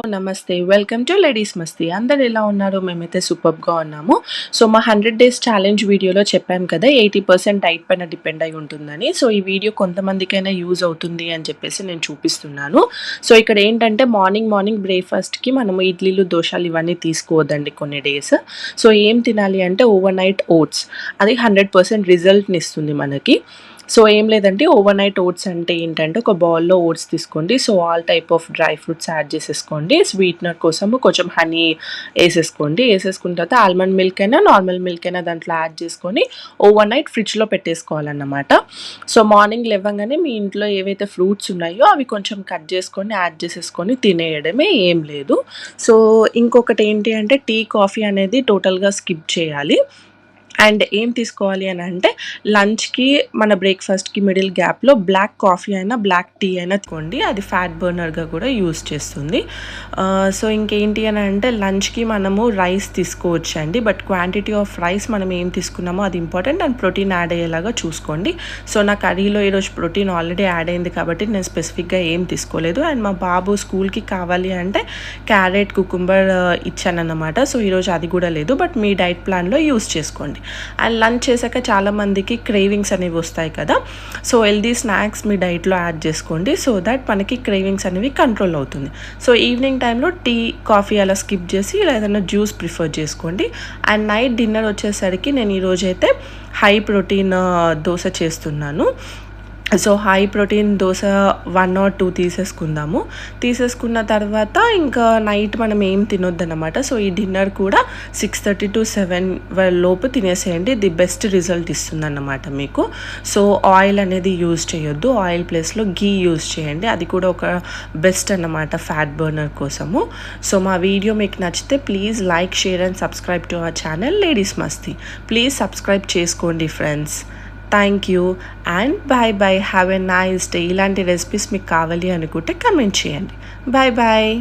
నమస్తే. Welcome to ladies మస్తీ. అందరూ ఎలా ఉన్నారు? మేమైతే సూపర్బ్‌గా ఉన్నాము. సో, మా 100 డేస్ ఛాలెంజ్ వీడియోలో చెప్పాం కదా! 80% డైట్ పైన డిపెండ్ అయ్యి ఉంటుందని. సో, ఈ వీడియో కొంతమందికైనా యూజ్ అవుతుంది అని చెప్పేసి నేను చూపిస్తున్నాను. సో, ఇక్కడ ఏంటంటే మార్నింగ్ బ్రేక్‌ఫాస్ట్‌కి మనము ఇడ్లీలు, దోసలు ఇవన్నీ తీసుకోవద్దండి కొన్ని డేస్. సో, ఏం తినాలి అంటే ఓవర్ నైట్ ఓట్స్. అది 100% రిజల్ట్‌నిస్తుంది మనకి. సో, ఏం లేదండి, ఓవర్ నైట్ ఓట్స్ అంటే ఏంటంటే ఒక బౌల్‌లో ఓట్స్ తీసుకోండి. So, all type of dry fruits add చేసేసుకోండి. స్వీట్‌నర్ కోసము కొంచెం హనీ ఏసేసుకోండి. ఏసేసుకున్న తర్వాత ఆల్మండ్ మిల్క్ అయినా, నార్మల్ మిల్క్ అయినా దాంట్లో యాడ్ చేసుకొని ఓవర్ నైట్ ఫ్రిడ్జ్‌లో పెట్టేసుకోవాలన్నమాట. సో, మార్నింగ్ లెవ్వంగానే మీ ఇంట్లో ఏవైతే ఫ్రూట్స్ ఉన్నాయో అవి కొంచెం కట్ చేసుకొని యాడ్ చేసేసుకొని తినేయడమే, ఏం లేదు. సో, ఇంకొకటి ఏంటి అంటే టీ, కాఫీ అనేది టోటల్‌గా స్కిప్ చేయాలి. అండ్ ఏం తీసుకోవాలి అని అంటే లంచ్‌కి మన బ్రేక్‌ఫాస్ట్‌కి మిడిల్ గ్యాప్‌లో బ్లాక్ కాఫీ అయినా, బ్లాక్ టీ అయినా తీసుకోండి. అది ఫ్యాట్ బర్నర్‌గా కూడా యూజ్ చేస్తుంది. సో, ఇంకేంటి అని అంటే లంచ్‌కి మనము రైస్ తీసుకోవచ్చండి. బట్ క్వాంటిటీ ఆఫ్ రైస్ మనం ఏం తీసుకున్నామో అది ఇంపార్టెంట్. అండ్ ప్రోటీన్ యాడ్ అయ్యేలాగా చూసుకోండి. సో, నా కర్రీలో ఈరోజు ప్రోటీన్ ఆల్రెడీ యాడ్ అయింది కాబట్టి నేను స్పెసిఫిక్‌గా ఏం తీసుకోలేదు. అండ్ మా బాబు స్కూల్‌కి కావాలి అంటే క్యారెట్, కుకుంబర్ ఇచ్చానన్నమాట. సో, ఈరోజు అది కూడా లేదు. బట్ మీ డైట్ ప్లాన్‌లో యూజ్ చేసుకోండి. అండ్ లంచ్ చేశాక చాలామందికి క్రేవింగ్స్ అనేవి వస్తాయి కదా! సో, హెల్తీ స్నాక్స్ మీ డైట్లో యాడ్ చేసుకోండి. సో దట్ మనకి క్రేవింగ్స్ అనేవి కంట్రోల్ అవుతుంది. సో, ఈవినింగ్ టైంలో టీ, కాఫీ అలా స్కిప్ చేసి ఇలా ఏదైనా జ్యూస్ ప్రిఫర్ చేసుకోండి. అండ్ నైట్ డిన్నర్ వచ్చేసరికి నేను ఈరోజైతే హై ప్రోటీన్ దోస చేస్తున్నాను. So, high protein dosa 1 or 2 తీసేసుకుందాము. తీసేసుకున్న తర్వాత ఇంకా నైట్ మనం ఏం తినొద్దనమాట. సో, ఈ డిన్నర్ కూడా 6:30 to 7 లోపు తినేసేయండి. ది బెస్ట్ రిజల్ట్ ఇస్తుందన్నమాట మీకు. సో, ఆయిల్ అనేది యూజ్ చేయొద్దు. ఆయిల్ ప్లేస్‌లో ఘీ యూజ్ చేయండి. అది కూడా ఒక బెస్ట్ అన్నమాట ఫ్యాట్ బర్నర్ కోసము. సో, మా వీడియో మీకు నచ్చితే please like, share and subscribe to our channel ladies Masti. Please subscribe చేసుకోండి friends. Thank you and bye. Have a nice day. ఇలాంటి రెసిపీస్ మీకు కావాలి అనుకుంటే కమెంట్ చేయండి. బాయ్.